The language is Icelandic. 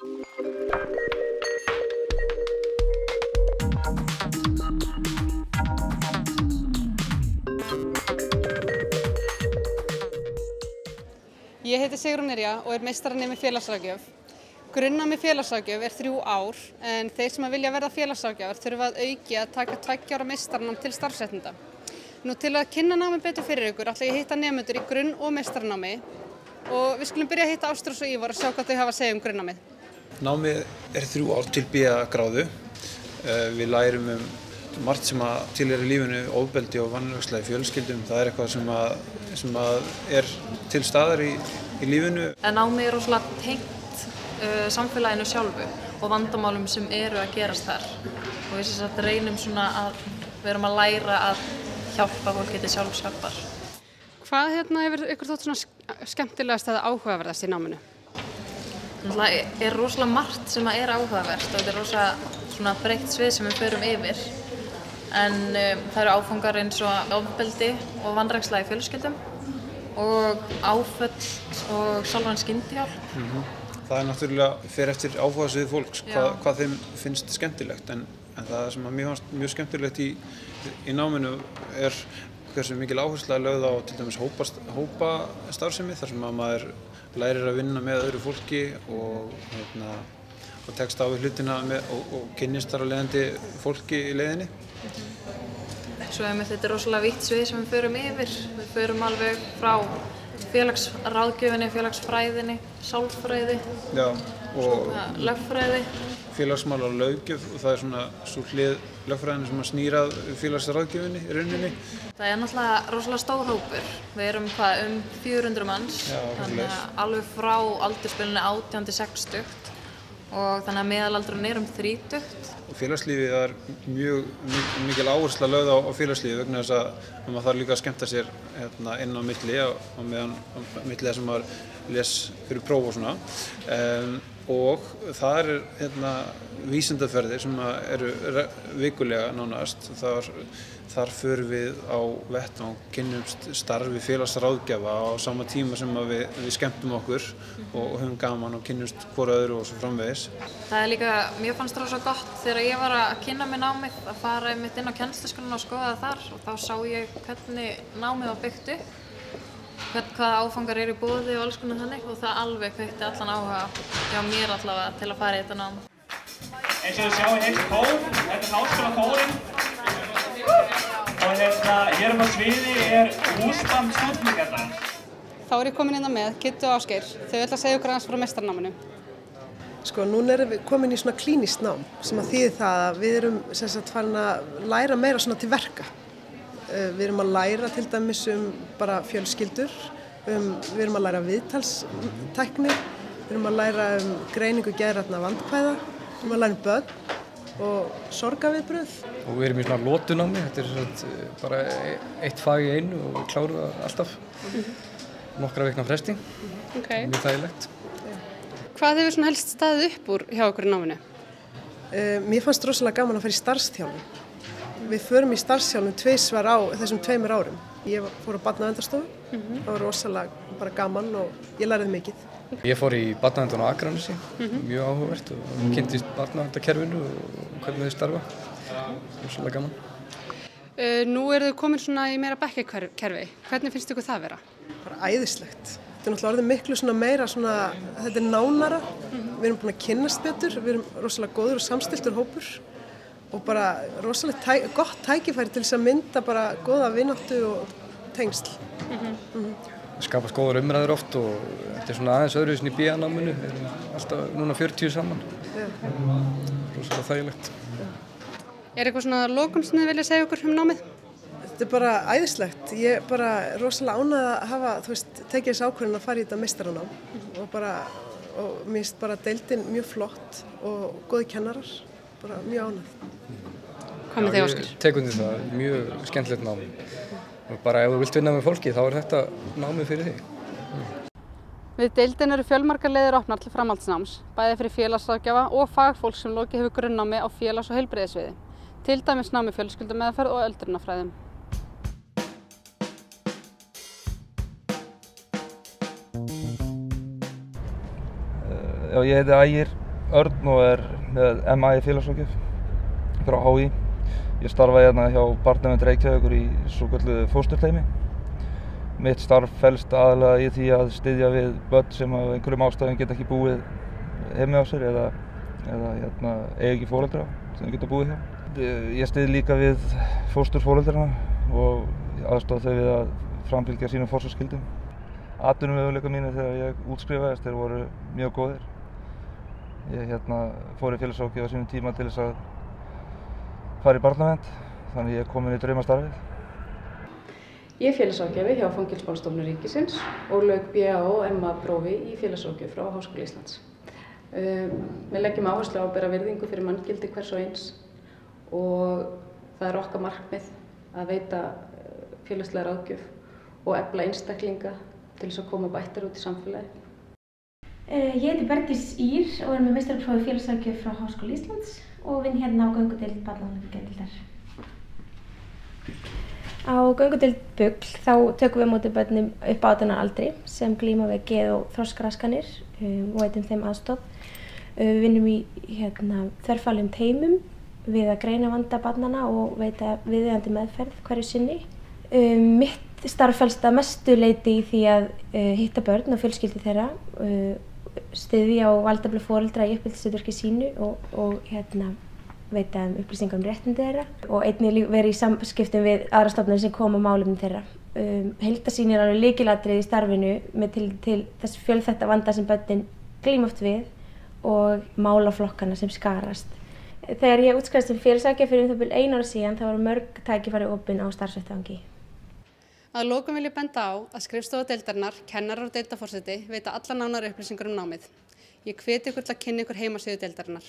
Ég heiti Sigrún Yrja og meistaranemi í félagsráðgjöf. Grunnnámi í félagsráðgjöf 3 ár en þeir sem vilja verða félagsráðgjafar þurfa að auki að taka 2 ára meistaranám til starfsréttinda. Nú til að kynna námi betur fyrir ykkur ætla ég að hitta nemendur í grunn- og meistaranámi og við skulum byrja að hitta Ástrós og Ívar og sjá hvað þau hafa að segja grunnnámið. Námið 3 ár til B.gráðu. Við lærum margt sem til í lífinu, ofbeldi og vanræksla í fjölskyldum. Það eitthvað sem er til staðar í lífinu. Námið rosalega tengt samfélaginu sjálfu og vandamálum sem eru að gerast þar. Og við reynum að við erum að læra að hjálpa fólki til sjálfshjálpar. Hvað hefur ykkur þótt skemmtilegast eða áhugaverðast í náminu? Það er rosalega margt sem er áhugavert og þetta er rosalega breitt svið sem við förum yfir. En það eru áfangar eins og ofbeldi og vanræksla í fjölskyldum og áföll og sálræn skyndihjálp. Það náttúrulega fer eftir áhugasvið fólks hvað þeim finnst skemmtilegt en það sem mér fannst mjög skemmtilegt í náminu er hversu mikil áhersla er lögð á til dæmis hópastarfsemi þar sem maður lærir að vinna með öðru fólki og tekst á við hlutina og kynnist þar á leiðandi fólki í leiðinni. Svo þetta er rosalega vítt svið sem við förum yfir. Við förum alveg frá félagsráðgjöfinni, félagsfræðinni, sálfræði, lögfræði. Félagsmál og löggjöf og það er svo hlið lögfræðinni sem snýr að félagsráðgjöfinni í rauninni. Það er náttúrulega rosalega stór hópur. Við erum 400 manns, þannig að alveg frá aldursbilinu 18 til 60 og þannig að meðalaldurinn er 30. Félagslífið er mjög mikil áhersla lögð á félagslífið vegna þess að maður þarf líka að skemmta sér inn á milli og meðan milli þess að maður les fyrir próf og svona. Og það vísindaferðir sem eru vikulega nánast. Þar förum við á vettvang, kynnumst starfi félagsráðgjafa á sama tíma sem við skemmtum okkur og höfum gaman og kynnumst hvort öðru og svo framvegis. Það er líka, mér fannst það rosa gott þegar ég var að kynna mig námið að fara inn á kennsluskólann og skoða það þar og þá sá ég hvernig námið var byggt upp, hvaða áfangar eru í boði og alls konar þannig og það alveg kveikti allan áhuga hjá mér allavega til að fara í þetta nám. Eins og þið sjáum heilt kór, þetta er háskólakórinn. Og hér á sviði er húsband stúdentagarðans. Þá er ég komin inn með Kittu og Ásgeir. Þau ætla að segja okkur aðeins frá meistaranáminu. Núna erum við komin í klínískt nám sem að þýðir það að við erum farin að læra meira til verka. Við erum að læra til dæmis bara fjölskyldur, við erum að læra viðtalstækni, við erum að læra greiningu geðrænna vandkvæða, við erum að læra börn og sorgarviðbrögð. Og við erum í lotunámi, þetta er bara eitt fag í einu og við klárum það alltaf. Nokkra vikna fresti, mjög þægilegt. Hvað hefur helst staðið upp úr hjá okkur í náminu? Mér fannst rosalega gaman að fara í starfsþjálfun. Við förum í starfsþjálfun 2 á þessum 2 árum. Ég fór á barnaverndarstofu, það var rosalega bara gaman og ég læriði mikið. Ég fór í barnaverndun á Akranesi, mjög áhugavert og kynntist barnaverndarkerfinu og hvernig þau starfa. Rosalega gaman. Nú eru þau komin í meira bekkjakerfi. Hvernig finnst ykkur það að vera? Bara æðislegt. Þetta er náttúrulega orðið miklu meira, þetta er nánara. Við erum búin að kynnast betur, við erum rosalega góður og samstilltur hópur og bara rosalega gott tækifæri til þess að mynda bara góða vináttu og tengsl. Það skapast góðar umræður oft og þetta er aðeins öðruvísin í B.náminu, við erum alltaf núna 40 saman. Rosalega þægilegt. Er eitthvað að lokum sem þið vilja segja okkur námið? Þetta er bara æðislegt. Ég er bara rosalega ánægð að hafa, tekið þessi ákvörðun að fara í þetta meistaranám og mér finnst bara deildin mjög flott og góði kennarar, bara mjög ánægð. Hvað með þig, Ásgeir? Ég tek undir það, mjög skemmtilegt nám. Og bara ef þú vilt vinna með fólki þá er þetta námið fyrir þig. Við deildin eru fjölmargar leiðir opnar til framhaldsnáms, bæði fyrir félagsráðgjafa og fagfólk sem lokið hefur grunnnámi á félags- og heilbrigðissviði, til dæmis námi fjölskyldumeðferð og öldrunarfræðum. Ég heiti Ægir Örn og með MA í félagsráðgjöf frá HÍ. Ég starfa hérna hjá Barnavernd Reykjavíkur í svokölluðu fósturteymi. Mitt starf felst aðalega í því að styðja við börn sem af einhverjum ástæðum geta ekki búið heima á sér eða eiga ekki foreldra sem þau geta búið hjá. Ég styð líka við fósturforeldrana og aðstoða þau við að framfylgja sínum forsvarsskildum. Atvinnumöguleikar mínir þegar ég útskrifaðist þeir voru mjög góðir. Ég fór í félagsráðgjöf á sínum tíma til þess að fara í barnavernd, þannig ég kom inn í draumastarfið. Ég er félagsráðgjafi hjá Fangelsismálastofnun ríkisins og lauk BA og MA prófi í félagsráðgjöf frá Háskóla Íslands. Við leggjum áherslu á að bera virðingu fyrir manngildi hvers og eins og það er okkar markmið að veita félagslega ráðgjöf og efla einstaklinga til þess að koma bættir út í samfélagi. Ég heiti Bergdís Ýr og er með meistaraprófi í félagsráðgjöf frá Háskóla Íslands og vinn hérna á göngudeild barnaverndar. Á göngudeild BUGL þá tökum við á móti börnum upp á 18 ára aldri sem glíma við geð- og þroskaraskanir og veitum þeim aðstoð. Við vinnum í þverfaglegum teymum við að greina vanda barnanna og veita viðeigandi meðferð hverju sinni. Mitt starf felst að mestu leyti í því að hitta börn og fjölskyldur þeirra, styðja og valdefla foreldra í uppeldishlutverki sínu og veita upplýsingar réttindi þeirra og einnig vera í samskiptum við aðrar stofnanir sem koma málefni þeirra. Heildarsýn er alveg lykilatriði í starfinu með til þess fjölþætta vanda sem börnin glíma oft við og málaflokkana sem skarast. Þegar ég útskrifaðist sem félagsráðgjafi fyrir það 1 ára síðan þá voru mörg tækifæri opin á starfsvettvangi. Að lokum vil ég benda á að skrifstofa deildarinnar, kennarar og deildarforseti veita alla nánari upplýsingar námið. Ég hveti ykkur til að kynna ykkur heimasíðu deildarinnar.